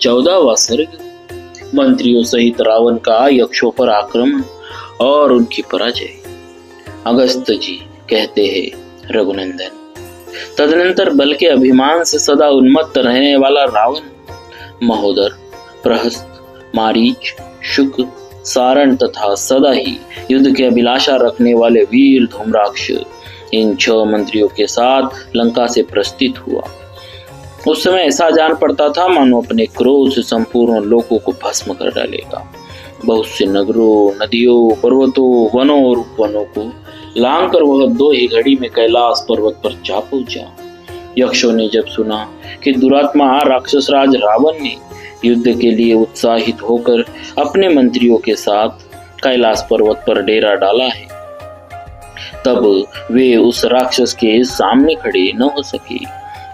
14वां सर्ग। मंत्रियों सहित रावण का यक्षों पर आक्रमण और उनकी पराजय। अगस्त जी कहते हैं, रघुनंदन, तदनंतर बल के अभिमान से सदा उन्मत्त रहने वाला रावण महोदर, प्रहस्त, मारीच, शुक, सारण तथा सदा ही युद्ध की अभिलाषा रखने वाले वीर धूम्राक्ष इन 6 मंत्रियों के साथ लंका से प्रस्थित हुआ। उस समय ऐसा जान पड़ता था मानो अपने क्रोध से संपूर्ण लोकों को भस्म कर डालेगा। बहुत से नगरों, नदियों, पर्वतों, वनों और उपवनों को लांग कर वह 2 ही घड़ी में कैलाश पर्वत पर जा पहुंचा। यक्षों ने जब सुना कि दुरात्मा राक्षस राज रावण ने युद्ध के लिए उत्साहित होकर अपने मंत्रियों के साथ कैलाश पर्वत पर डेरा डाला है, तब वे उस राक्षस के सामने खड़े न हो सके।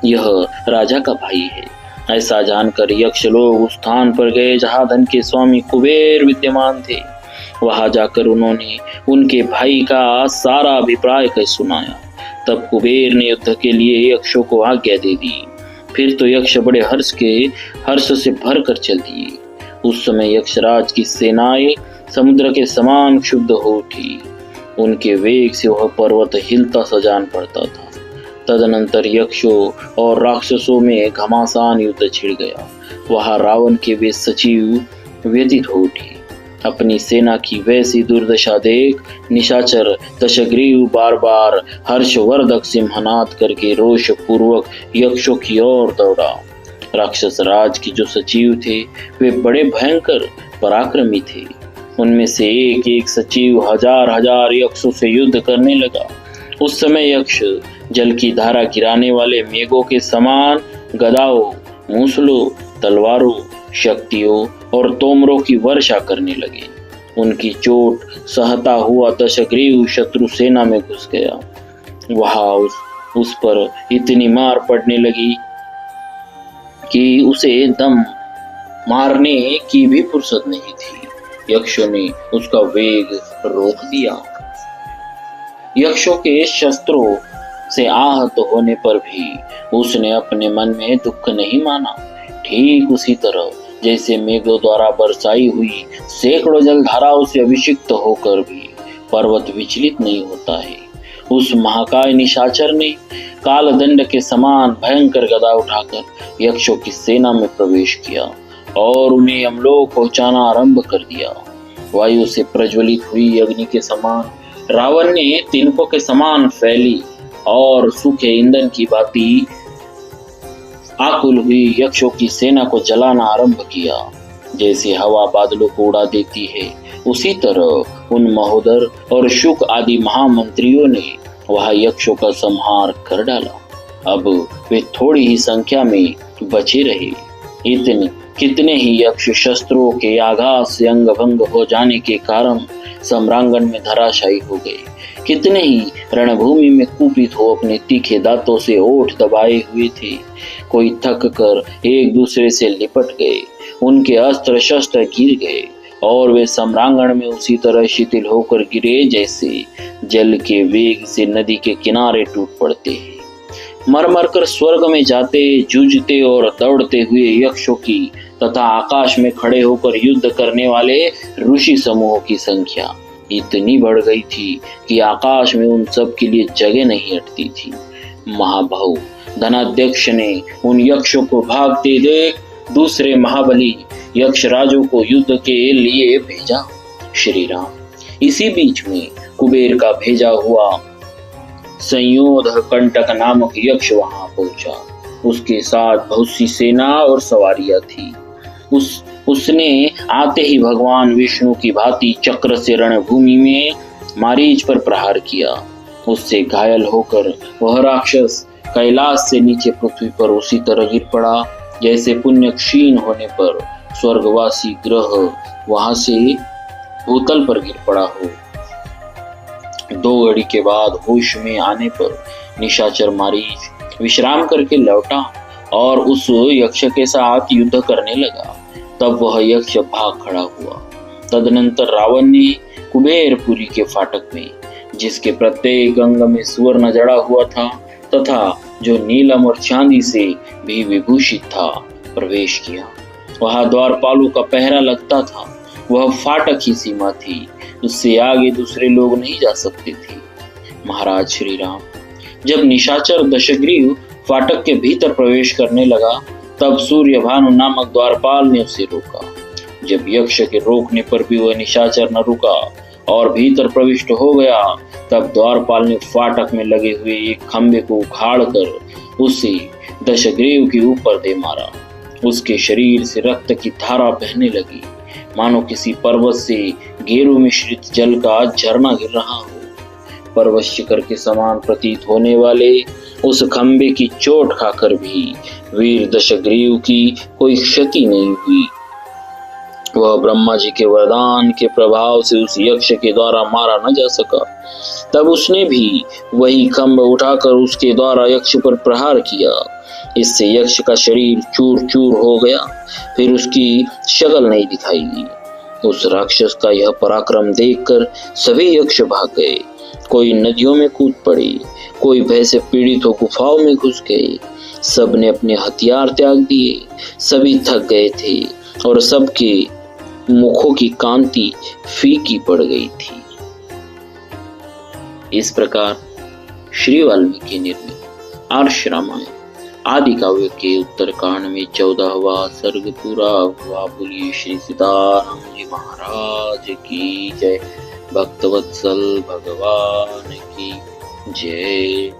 यह राजा का भाई है, ऐसा जानकर यक्ष लोग उस स्थान पर गए जहां धन के स्वामी कुबेर विद्यमान थे। वहां जाकर उन्होंने उनके भाई का सारा अभिप्राय कह सुनाया। तब कुबेर ने युद्ध के लिए यक्षों को आज्ञा दे दी। फिर तो यक्ष बड़े हर्ष से भर कर चल दिए। उस समय यक्षराज की सेनाएं समुद्र के समान क्षुब्ध हो उठी। उनके वेग से वह पर्वत हिलता सा जान पड़ता था। तदनंतर यक्षों और राक्षसों में घमासान युद्ध छिड़ गया। वहां रावण के वे सचिव व्यतीत हो उठे। अपनी सेना की वैसी दुर्दशा देख निशाचर दशग्रीव बार बार हर्षवर्धक सिंहनाद करके रोष पूर्वक यक्षों की ओर दौड़ा। राक्षस राज के जो सचिव थे वे बड़े भयंकर पराक्रमी थे। उनमें से एक एक सचिव हजार यक्षों से युद्ध करने लगा। उस समय यक्ष जल की धारा गिराने वाले मेघों के समान गदाओं, मूसलों, तलवारों, शक्तियों और तोमरों की वर्षा करने लगे। उनकी चोट सहता हुआ दशग्रीव शत्रु सेना में घुस गया। वहां उस पर इतनी मार पड़ने लगी कि उसे दम मारने की भी फुर्सत नहीं थी। यक्षों ने उसका वेग रोक दिया। यक्षों के शस्त्रों से आहत होने पर भी उसने अपने मन में दुख नहीं माना। ठीक उसी तरह जैसे मेघों द्वारा बरसाई हुई सैकड़ों जलधाराओं से अभिषिक्त होकर भी पर्वत विचलित नहीं होता है, उस महाकाय निशाचर ने कालदंड के समान भयंकर गदा उठाकर यक्षों की सेना में प्रवेश किया और उन्हें यमलोक पहुंचाना आरंभ कर दिया। वायु से प्रज्वलित हुई अग्नि के समान रावण ने तिनकों के समान फैली और सूखे ईंधन की भांति आकुल हुई यक्षों की सेना को जलाना आरंभ किया। जैसे हवा बादलों को उड़ा देती है, उसी तरह उन महोदर और शुक आदि महामंत्रियों ने वहां यक्षों का संहार कर डाला। अब वे थोड़ी ही संख्या में बचे रहे। कितने ही यक्ष शस्त्रों के आघात से अंग भंग हो जाने के कारण सम्रांगण में धराशायी हो गए। कितने ही रणभूमि में कुपित हो अपने तीखे दांतों से ओठ दबाए हुए थे। कोई थक कर एक दूसरे से लिपट गए। उनके अस्त्र शस्त्र गिर गए और वे सम्रांगण में उसी तरह शिथिल होकर गिरे जैसे जल के वेग से नदी के किनारे टूट पड़ते हैं। मर कर स्वर्ग में जाते, जूझते और दौड़ते हुए यक्षों की तथा आकाश में खड़े होकर युद्ध करने वाले ऋषि समूहों की संख्या इतनी बढ़ गई थी कि आकाश में उन सब के लिए जगह नहीं हटती थी। महाबाहु धनाध्यक्ष ने उन यक्षों को भागते देख दूसरे महाबली यक्षराजों को युद्ध के लिए भेजा। श्री राम इसी बीच में कुबेर का भेजा हुआ संयोध कंटक नामक यक्ष वहां पहुंचा। उसके साथ बहुत सी सेना और सवारियां थी। उसने आते ही भगवान विष्णु की भांति चक्र से रणभूमि में मारीच पर प्रहार किया। उससे घायल होकर वह राक्षस कैलाश से नीचे पृथ्वी पर उसी तरह गिर पड़ा जैसे पुण्य क्षीण होने पर स्वर्गवासी ग्रह वहां से भूतल पर गिर पड़ा हो। 2 घड़ी के बाद होश में आने पर निशाचर मारीच विश्राम करके लौटा और उस यक्ष के साथ युद्ध करने लगा। तब वह यक्ष भाग खड़ा हुआ। तदनंतर रावण ने कुबेरपुरी के फाटक में, जिसके प्रत्येक अंग में सुवर्ण जड़ा हुआ था तथा जो नीलम और चांदी से भी विभूषित था, प्रवेश किया वहां द्वारपालों का पहरा लगता था। वह फाटक ही सीमा थी, उससे आगे दूसरे लोग नहीं जा सकते थे। महाराज श्री राम, जब निशाचर दशग्रीव फाटक के भीतर प्रवेश करने लगा, तब सूर्यभानु नामक द्वारपाल ने उसे रोका। जब यक्ष के रोकने पर भी वह निशाचर न रुका और भीतर प्रविष्ट हो गया, तब द्वारपाल ने फाटक में लगे हुए एक खंभे को उखाड़कर उसे दशग्रीव के ऊपर दे मारा। उसके शरीर से रक्त की धारा बहने लगी, मानो किसी पर्वत से गेरू मिश्रित जल का झरना गिर रहा हो। पर्वत शिखर के समान प्रतीत होने वाले उस खंभे की चोट खाकर भी वीर दशग्रीव की कोई क्षति नहीं हुई। वह ब्रह्मा जी के वरदान के प्रभाव से उस यक्ष के द्वारा मारा न जा सका। तब उसने भी वही खंभ उठाकर उसके द्वारा यक्ष पर प्रहार किया। इससे यक्ष का शरीर चूर चूर हो गया, फिर उसकी शक्ल नहीं दिखाई दी। उस राक्षस का यह पराक्रम देखकर सभी यक्ष भाग गए। कोई नदियों में कूद पड़े, कोई भय से पीड़ित हो गुफाओं में घुस गए। सब ने अपने हथियार त्याग दिए। सभी थक गए थे और सबके मुखों की कांति फीकी पड़ गई थी। इस प्रकार श्री वाल्मीकि निर्मित आर्ष रामायण आदि काव्य के उत्तरकांड में 14वां सर्ग पूरा हुआ। बोलिए श्री सीताराम जी महाराज की जय। भक्तवत्सल भगवान की जय।